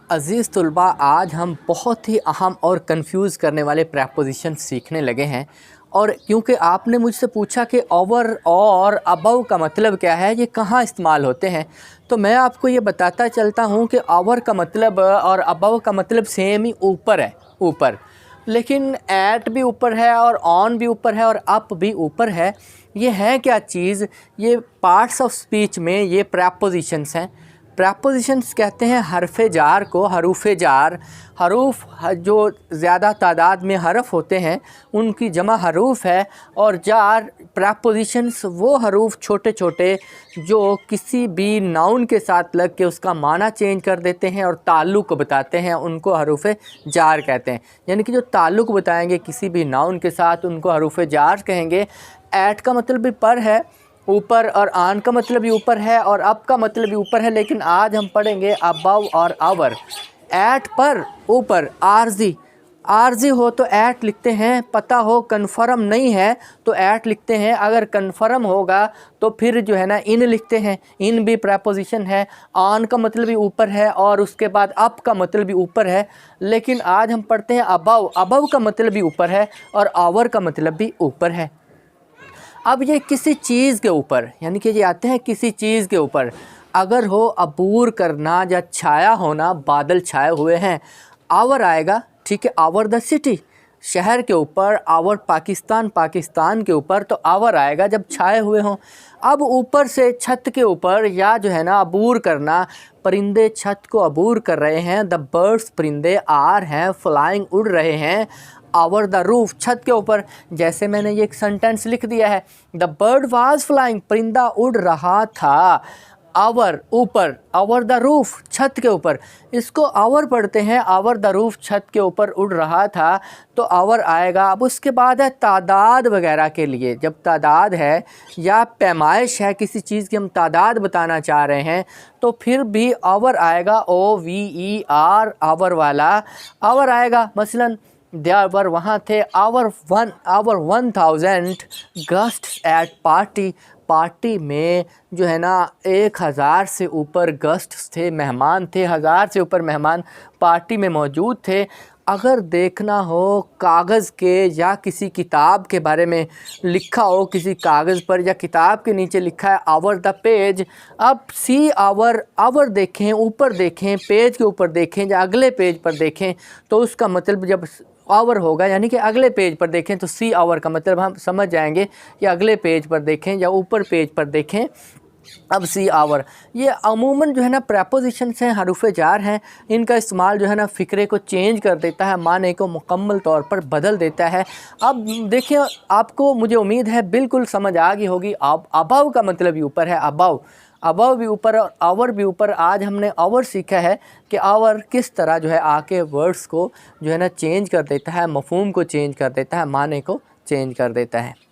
अज़ीज़ तुलबा, आज हम बहुत ही अहम और कंफ्यूज करने वाले प्रेपोजिशन सीखने लगे हैं। और क्योंकि आपने मुझसे पूछा कि ओवर और अबव का मतलब क्या है, ये कहाँ इस्तेमाल होते हैं, तो मैं आपको ये बताता चलता हूँ कि ओवर का मतलब और अबव का मतलब सेम ही ऊपर है, ऊपर। लेकिन एट भी ऊपर है और ऑन भी ऊपर है और अप भी ऊपर है। ये है क्या चीज़? ये पार्ट्स ऑफ स्पीच में ये प्रेपोजिशंस हैं। प्रेपोजिशंस कहते हैं हरफ़े जार को, हरूफ़े जार। हरूफ जो ज़्यादा तादाद में हरफ होते हैं उनकी जमा हरूफ है, और जार प्रेपोजिशंस वो हरूफ छोटे छोटे जो किसी भी नाउन के साथ लग के उसका माना चेंज कर देते हैं और ताल्लुक़ बताते हैं, उनको हरूफ़े जार कहते हैं। यानी कि जो ताल्लुक़ बताएंगे किसी भी नाउन के साथ उनको हरूफ़े जार कहेंगे। ऐट का मतलब भी पर है, ऊपर, और आन का मतलब भी ऊपर है, और अप का मतलब भी ऊपर है। लेकिन आज हम पढ़ेंगे अबव और आवर। ऐट पर, ऊपर, आर्जी। आर्जी हो तो ऐट लिखते हैं, पता हो कन्फर्म नहीं है तो ऐट लिखते हैं, अगर कन्फर्म होगा तो फिर जो है ना इन लिखते हैं। इन भी प्रेपोजिशन है। ऑन का मतलब भी ऊपर है और उसके बाद अप का मतलब भी ऊपर है। लेकिन आज हम पढ़ते हैं अबव। अबव का मतलब भी ऊपर है और आवर का मतलब भी ऊपर है। अब ये किसी चीज़ के ऊपर, यानी कि ये आते हैं किसी चीज़ के ऊपर। अगर हो अबूर करना या छाया होना, बादल छाए हुए हैं, आवर आएगा। ठीक है, आवर द सिटी, शहर के ऊपर। आवर पाकिस्तान, पाकिस्तान के ऊपर, तो आवर आएगा जब छाए हुए हों। अब ऊपर से छत के ऊपर, या जो है ना अबूर करना, परिंदे छत को अबूर कर रहे हैं। द बर्ड्स, परिंदे, आर हैं फ्लाइंग, उड़ रहे हैं। आवर द रूफ, छत के ऊपर। जैसे मैंने ये एक सेंटेंस लिख दिया है, द बर्ड वाज फ्लाइंग, परिंदा उड़ रहा था। आवर ऊपर, आवर द रूफ, छत के ऊपर। इसको आवर पढ़ते हैं, आवर द रूफ, छत के ऊपर उड़ रहा था, तो आवर आएगा। अब उसके बाद है तादाद वगैरह के लिए। जब तादाद है या पैमाइश है किसी चीज़ की, हम तादाद बताना चाह रहे हैं, तो फिर भी आवर आएगा। OVER, आवर वाला आवर आएगा। मसलन देयर वर, वहाँ थे, our 1000 guests at party, party में जो है ना 1000 से ऊपर गेस्ट्स थे, मेहमान थे। 1000 से ऊपर मेहमान पार्टी में मौजूद थे। अगर देखना हो कागज़ के या किसी किताब के बारे में लिखा हो, किसी कागज़ पर या किताब के नीचे लिखा है आवर द पेज, अब सी आवर, आवर देखें, ऊपर देखें, पेज के ऊपर देखें या अगले पेज पर देखें, तो उसका मतलब जब आवर होगा यानी कि अगले पेज पर देखें, तो सी आवर का मतलब हम समझ जाएंगे कि अगले पेज पर देखें या ऊपर पेज पर देखें। अब सी आवर, ये अमूमन जो है ना प्रेपोजिशंस हैं, हरूफ़े जार हैं। इनका इस्तेमाल जो है ना फ़िक्रे को चेंज कर देता है, माने को मुकम्मल तौर पर बदल देता है। अब देखिए, आपको मुझे उम्मीद है बिल्कुल समझ आ गई होगी। अब अबव का मतलब ही ऊपर है, अबव। अबव भी ऊपर और आवर भी ऊपर। आज हमने आवर सीखा है कि आवर किस तरह जो है आके वर्ड्स को जो है ना चेंज कर देता है, मफ़हूम को चेंज कर देता है, माने को चेंज कर देता है।